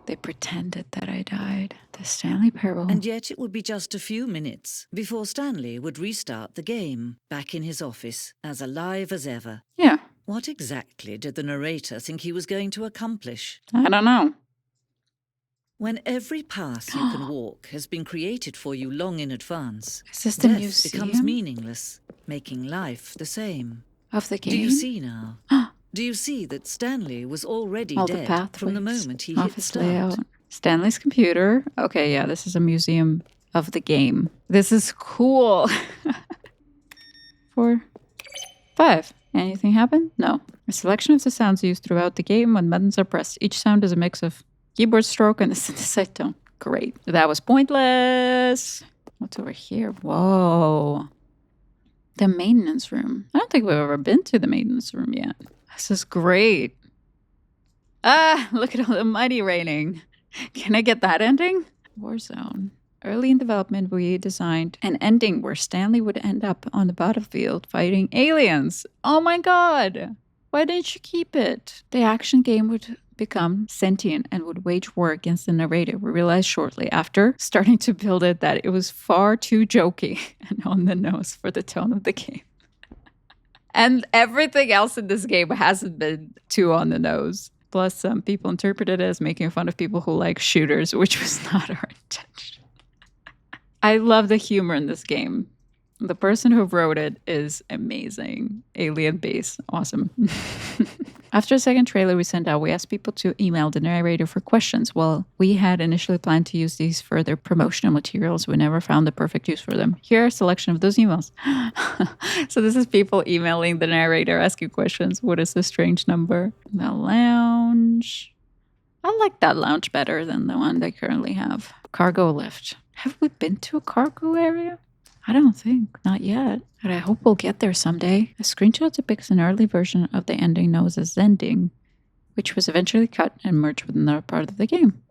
They pretended that I died. The Stanley Parable. And yet it would be just a few minutes before Stanley would restart the game, back in his office, as alive as ever. Yeah, What exactly did the narrator think he was going to accomplish? I don't know. When every path you can walk has been created for you long in advance, Is this the death museum becomes meaningless, making life the same. of the game? Do you see now? Do you see that Stanley was already All the dead pathways. from the moment he hit Office start? layout. Stanley's computer. Okay, yeah, this is a museum of the game. This is cool. 4, 5. Anything happen? No. A selection of the sounds used throughout the game when buttons are pressed. Each sound is a mix of keyboard stroke and the synthesizer tone. Great. That was pointless. What's over here? Whoa. The maintenance room. I don't think we've ever been to the maintenance room yet. This is great. Ah, look at all the money raining. Can I get that ending? Warzone. Early in development, we designed an ending where Stanley would end up on the battlefield fighting aliens. Oh my god! Why didn't you keep it? The action game would become sentient and would wage war against the narrator. We realized shortly after starting to build it that it was far too jokey and on the nose for the tone of the game. And everything else in this game hasn't been too on the nose. Plus, some people interpreted it as making fun of people who like shooters, which was not our intention. I love the humor in this game. The person who wrote it is amazing. Alien base. Awesome. After a second trailer we sent out, we asked people to email the narrator for questions. Well, we had initially planned to use these for their promotional materials. We never found the perfect use for them. Here are a selection of those emails. So this is people emailing the narrator, asking questions. What is the strange number? The lounge. I like that lounge better than the one they currently have. Cargo lift. Have we been to a cargo area? I don't think. Not yet. But I hope we'll get there someday. A screenshot depicts an early version of the ending known as Ending, which was eventually cut and merged with another part of the game.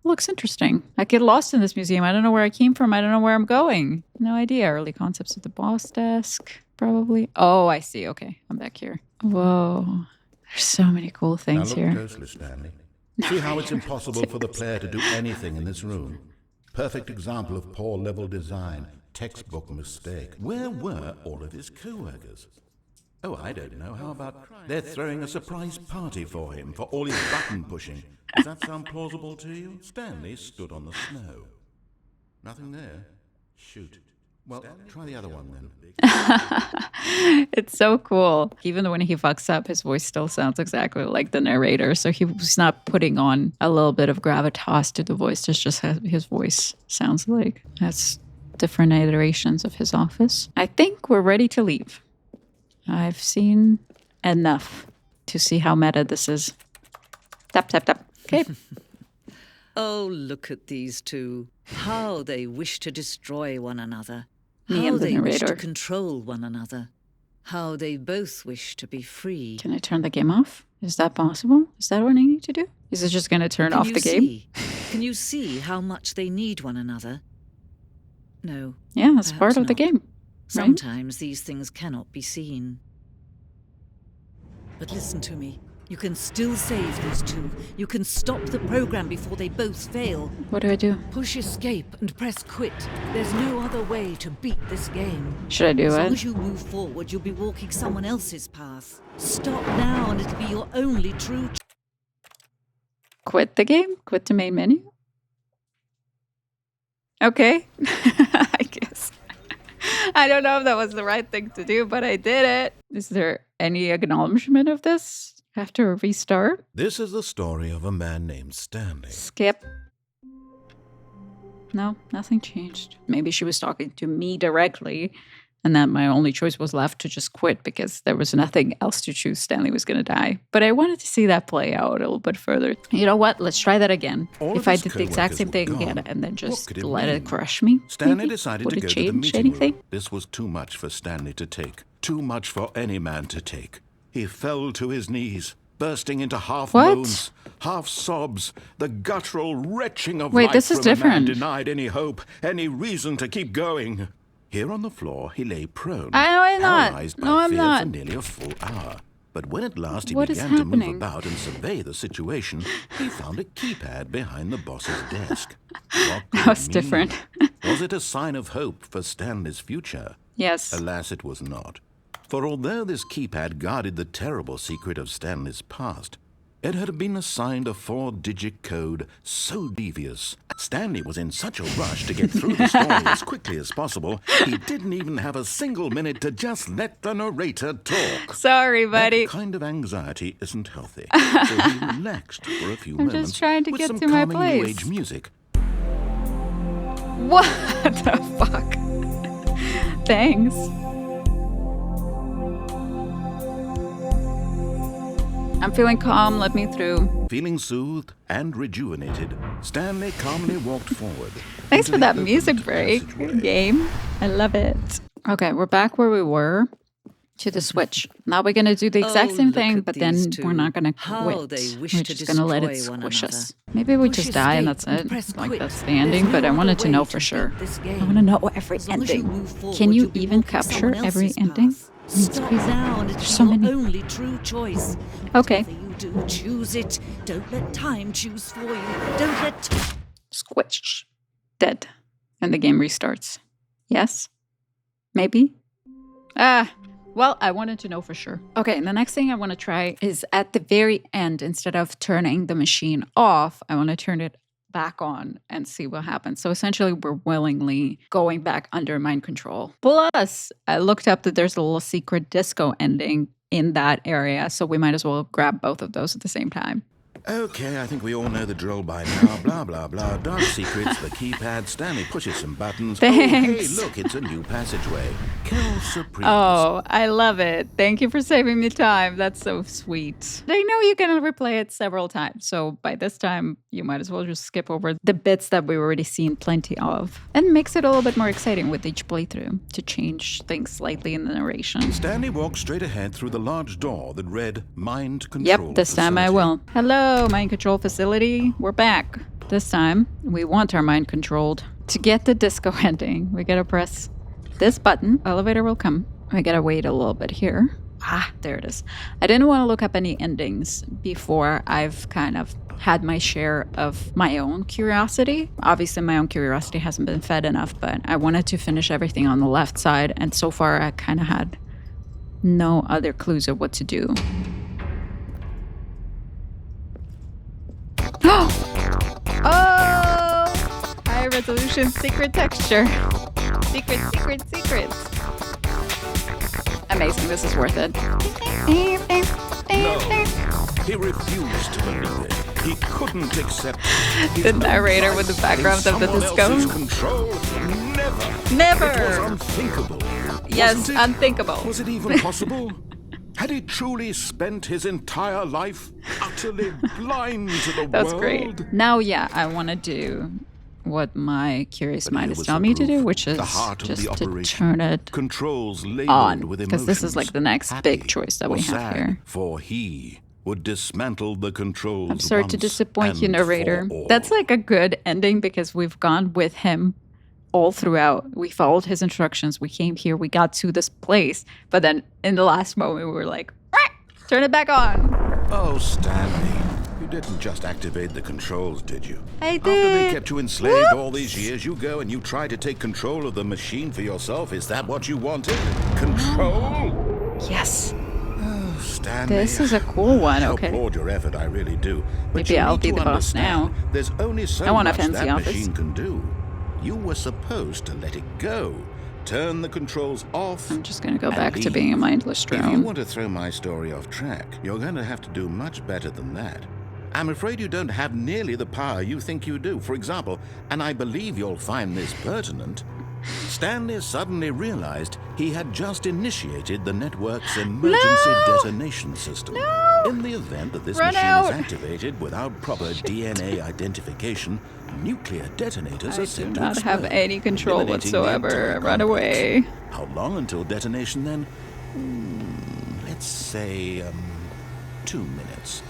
Looks interesting. I get lost in this museum. I don't know where I came from. I don't know where I'm going. No idea. Early concepts of the boss desk, probably. Oh, I see. Okay, I'm back here. Whoa. There's so many cool Now things look here. closely, Stanley. See how it's impossible for the player to do anything in this room. Perfect example of poor level design. Textbook mistake. Where were all of his co-workers? Oh, I don't know. How about they're throwing a surprise party for him for all his button pushing? Does that sound plausible to you? Stanley stood on the snow. Nothing there? Shoot. Well, try the other one then. It's so cool. Even when he fucks up, his voice still sounds exactly like the narrator. So he was not putting on a little bit of gravitas to the voice. It's just how his voice sounds like. That's different iterations of his office. I think we're ready to leave. I've seen enough to see how meta this is. Tap, tap, tap. Okay. Oh, look at these two. How they wish to destroy one another. Me How and the they wish to narrator. control one another. How they both wish to be free. Can I turn the game off? Is that possible? Is that what I need to do? Is it just going to turn off the game? Can you see how much they need one another? No. Yeah, that's part perhaps of the not. game. Right? Sometimes these things cannot be seen. But listen to me. You can still save these two. You can stop the program before they both fail. What do I do? Push escape and press quit. There's no other way to beat this game. Should I do As long it? as you move forward, you'll be walking someone else's path. Stop now and it'll be your only true Quit the game? Quit the main menu? Okay. I guess. I don't know if that was the right thing to do, but I did it. Is there any acknowledgement of this? After a restart? This is the story of a man named Stanley. Skip. No, nothing changed. Maybe she was talking to me directly, and then my only choice was left to just quit because there was nothing else to choose. Stanley was going to die. But I wanted to see that play out a little bit further. You know what? Let's try that again. All If of I his did the exact co-workers same were thing gone. again and then What just could it let mean? it crush me. Stanley maybe? decided Would to it go to the change meeting anything? room. This was too much for Stanley to take. Too much for any man to take. He fell to his knees, bursting into half What? moans, half sobs, the guttural retching of Wait, life this is from a man different. denied any hope, any reason to keep going. Here on the floor, he lay prone, I'm not. paralyzed by No, I'm fear not. for nearly a full hour. But when at last he What is began to move happening? about and survey the situation, he found a keypad behind the boss's desk. What could That was it mean? different. Was it a sign of hope for Stanley's future? Yes. Alas, it was not. For although this keypad guarded the terrible secret of Stanley's past, it had been assigned a 4-digit code so devious. Stanley was in such a rush to get through the story as quickly as possible, he didn't even have a single minute to just let the narrator talk. Sorry, buddy. That kind of anxiety isn't healthy, so he relaxed for a few I'm just moments trying to with get some to my calming new place. age music. What the fuck? Thanks. I'm feeling calm. Let me through. Feeling soothed and rejuvenated, Stanley calmly walked forward. Thanks into for the that opened music break passageway. game. I love it. Okay, we're back where we were to the switch. Now we're going to do the exact Oh, same look thing, at but then these we're two. not going to How quit. they wish We're to just going to let it destroy one squish another. us. Maybe we Push just die and that's escape and it. press Like quit. that's the There's ending, but no I wanted other to know way for to sure. beat this I game. want to know every As long as you ending. move forward, Can you you'll be even walking capture someone every else's ending? path. It's Stop crazy. now and it'll There's be so your many. only true choice. Okay. Whatever you do, choose it. Don't let time choose for you. Don't let Squish. Dead. And the game restarts. Yes? Maybe? Well, I wanted to know for sure. Okay, and the next thing I want to try is at the very end, instead of turning the machine off, I want to turn it back on and see what happens. So essentially, we're willingly going back under mind control. Plus, I looked up that there's a little secret disco ending in that area, so we might as well grab both of those at the same time. Okay, I think we all know the drill by now. Blah, blah, blah. Dark secrets, the keypad. Stanley pushes some buttons. Oh, hey, Thanks. look, it's a new passageway. Kill Supreme. Oh, I love it. Thank you for saving me time. That's so sweet. I know you can replay it several times, so by this time, you might as well just skip over the bits that we've already seen plenty of. And makes it a little bit more exciting with each playthrough to change things slightly in the narration. Stanley walked straight ahead through the large door that read Mind Control. Yep, this time I Facility. will. Hello, mind control facility. We're back. This time, we want our mind controlled. To get the disco ending, we gotta press this button. Elevator will come. I gotta wait a little bit here. There it is. I didn't want to look up any endings before I've kind of had my share of my own curiosity. Obviously, my own curiosity hasn't been fed enough, but I wanted to finish everything on the left side, and so far I kind of had no other clues of what to do. Oh! High resolution secret texture. Secrets. Amazing, this is worth it. No, he refused to believe it. He couldn't accept his The own narrator life with the in background of the someone disco. else's control. Never. Never. It was unthinkable. Yes, Wasn't it? unthinkable. Was it even possible? Had he truly spent his entire life utterly blind to the That's world? great. Now, yeah, I want to do what my curious But mind here is was telling the me to do, proof, which is the heart of just the to operation. turn it Controls labeled on, with because this is emotions, like the next happy big choice that or we have sad, here. For he would dismantle the controls. I'm sorry to once disappoint you, and narrator. for all. That's like a good ending because we've gone with him all throughout. We followed his instructions. We came here. We got to this place. But then in the last moment, we were like, turn it back on. Oh, Stanley, you didn't just activate the controls, did you? I After they did. kept you enslaved all Whoops. these years, you go and you try to take control of the machine for yourself. Is that what you wanted? Control? Yes. Oh, Stanley. This is a cool one. I Okay. applaud your effort, I really do. But Maybe you I'll need be to the boss understand, now. There's only so I want a much fancy that office. machine can do. You were supposed to let it go. Turn the controls off. I'm just going to go and back to leave. being a mindless If you drone. want to throw my story off track, you're going to have to do much better than that. I'm afraid you don't have nearly the power you think you do. For example, and I believe you'll find this pertinent, Stanley suddenly realized he had just initiated the network's emergency detonation system. In the event that this Run machine out. is activated without proper DNA identification, nuclear detonators I are do sent to not have explode, any control eliminating the whatsoever. entire Run complex. away. How long until detonation then? Let's say, 2 minutes.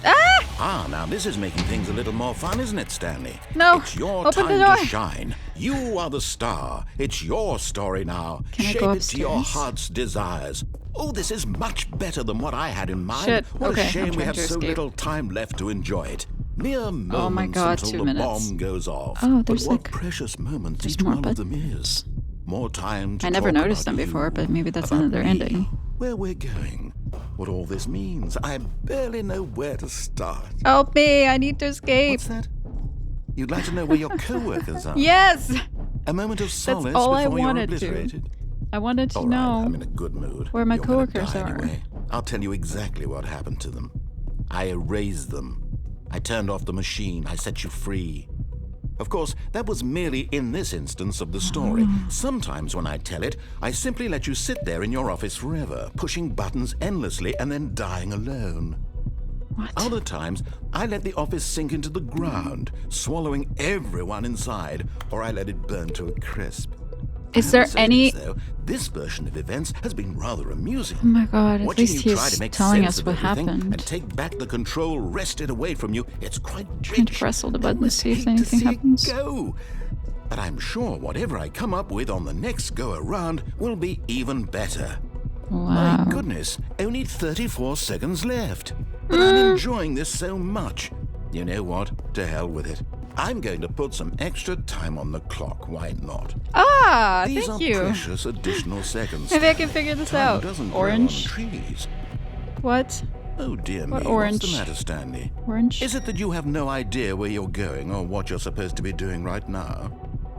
Now this is making things a little more fun, isn't it, Stanley? No, It's your open the time door. to shine. You are the star. It's your story now. Can I Shape go it to your upstairs? heart's desires. Oh, this is much better than what I had in mind. Shit. What Okay, a I'm shame we trying have to so escape. little time left to enjoy it. Mere moments Oh my God, until 2 the minutes. bomb goes off. Oh, but there's what like- precious moments there's each more one of them is. More time to I never talk noticed about them before, you, but maybe that's about another me, ending. Where we're going, what all this means. I barely know where to start. Help me. I need to escape. What's that? You'd like to know where your co-workers are? Yes. A moment of solace all I before you're wanted to. obliterated. I wanted to All right, know. I'm in a good mood. where my You're gonna coworkers die are. Anyway. I'll tell you exactly what happened to them. I erased them. I turned off the machine. I set you free. Of course, that was merely in this instance of the story. Sometimes when I tell it, I simply let you sit there in your office forever, pushing buttons endlessly and then dying alone. What? Other times, I let the office sink into the ground, swallowing everyone inside, or I let it burn to a crisp. Is I there have to say any? this, though, this version of events has been rather amusing. Oh my God! At Watching least you try he's to make telling sense us of what everything happened. and take back the control wrested away from you, it's quite Trying to rich. press all the I buttons, almost see if hate to anything see it happens. go. But I'm sure whatever I come up with on the next go around will be even better. Wow. My goodness, only 34 seconds left. But I'm enjoying this so much. You know what? To hell with it. I'm going to put some extra time on the clock. Why not? Ah, These thank are you. precious additional seconds. Maybe I can figure this Time out. doesn't Orange. grow on trees. What? Oh dear What me, orange? what's the matter, Stanley? Orange? Is it that you have no idea where you're going or what you're supposed to be doing right now?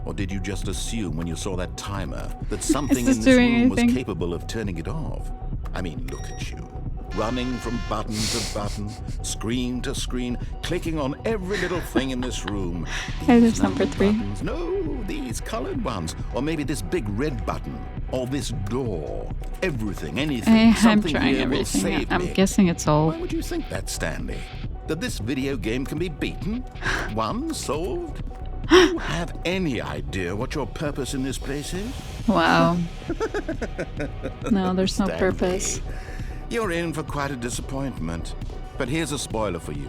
Or did you just assume when you saw that timer that something this in this doing room was anything? capable of turning it off? I mean, look at you. Running from button to button, screen to screen, clicking on every little thing in this room. Hey, there's These number numbered 3. buttons. No, these colored ones. Or maybe this big red button. Or this door. Everything, anything. I'm something trying here will everything. save I'm me. guessing it's all. Why would you think that, Stanley? That this video game can be beaten? Won? Solved? Do you have any idea what your purpose in this place is? Wow. No, there's no Stanley, purpose. You're in for quite a disappointment. But here's a spoiler for you.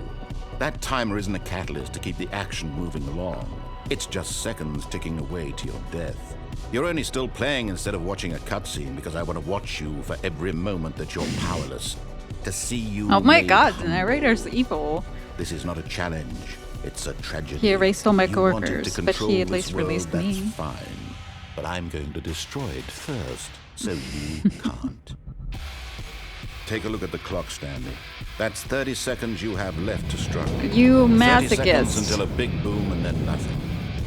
That timer isn't a catalyst to keep the action moving along. It's just seconds ticking away to your death. You're only still playing instead of watching a cutscene because I want to watch you for every moment that you're powerless. To see you. Oh my made God, the humble. narrator's evil. This is not a challenge. It's a tragedy. He erased all my You wanted to coworkers, but control he at this least world, released that's me. fine. But I'm going to destroy it first, so you can't. Take a look at the clock, Stanley. That's 30 seconds you have left to struggle. You 30 seconds masochist. until a big boom and then nothing.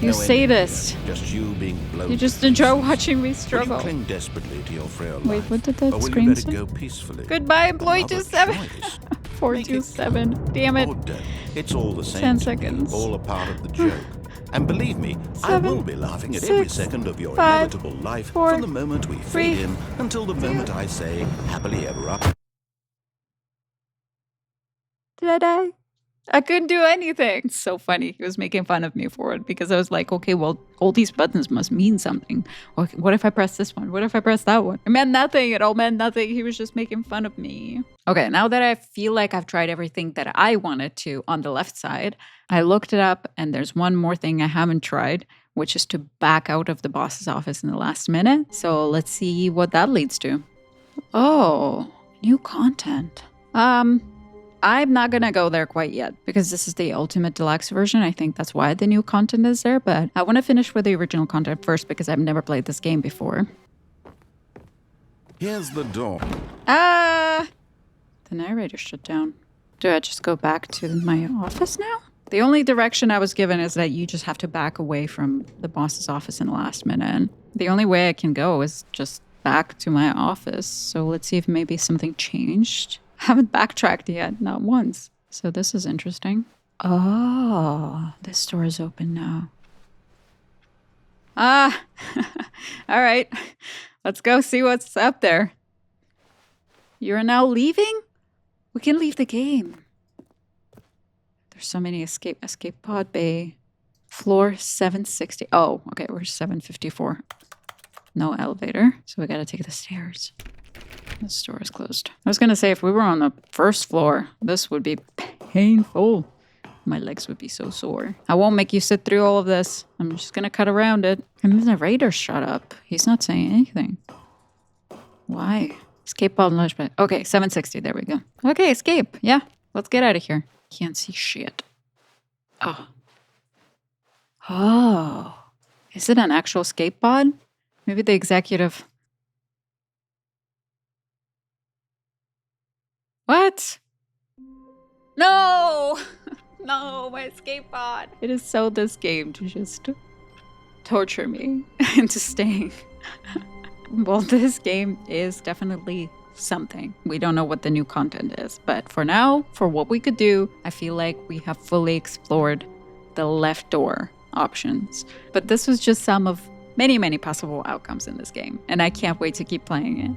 You No ending sadist. here, just you being blown. You to just enjoy pieces. watching me Will struggle. you cling desperately to your frail Wait, life? what did that or will screen you let say? it go peacefully? Goodbye, employee Another 27. choice. 427. Damn it. Or don't. It's all the same 10 to me, seconds. all a part of the joke. And believe me, I 7, will be laughing at every 6, second of your 5, inevitable life 4, from the moment we 3, fade in until the moment I say happily ever up. did I? I couldn't do anything. It's so funny. He was making fun of me for it because I was like, okay, well, all these buttons must mean something. What if I press this one? What if I press that one? It meant nothing. It all meant nothing. He was just making fun of me. Okay, now that I feel like I've tried everything that I wanted to on the left side, I looked it up and there's one more thing I haven't tried, which is to back out of the boss's office in the last minute. So let's see what that leads to. Oh, new content. I'm not gonna go there quite yet because this is the ultimate deluxe version. I think that's why the new content is there, but I want to finish with the original content first because I've never played this game before. Here's the door. The narrator shut down. Do I just go back to my office now? The only direction I was given is that you just have to back away from the boss's office in the last minute. And the only way I can go is just back to my office. So let's see if maybe something changed. I haven't backtracked yet, not once. So this is interesting. Oh, this door is open now. All right. Let's go see what's up there. You're now leaving? We can leave the game. There's so many escape pod bay. Floor 760. Oh, okay, we're 754. No elevator, so we gotta take the stairs. This door is closed. I was gonna say if we were on the first floor, this would be painful. My legs would be so sore. I won't make you sit through all of this. I'm just gonna cut around it. And the narrator shut up. He's not saying anything. Why? Escape pod lunchpad. Okay, 760. There we go. Okay, escape. Yeah, let's get out of here. Can't see shit. Oh. Oh. Is it an actual escape pod? Maybe the executive... What? No! No, my escape pod. It is so this game to just torture me into staying. Well, this game is definitely something. We don't know what the new content is, but for now, for what we could do, I feel like we have fully explored the left door options. But this was just some of many, many possible outcomes in this game, and I can't wait to keep playing it.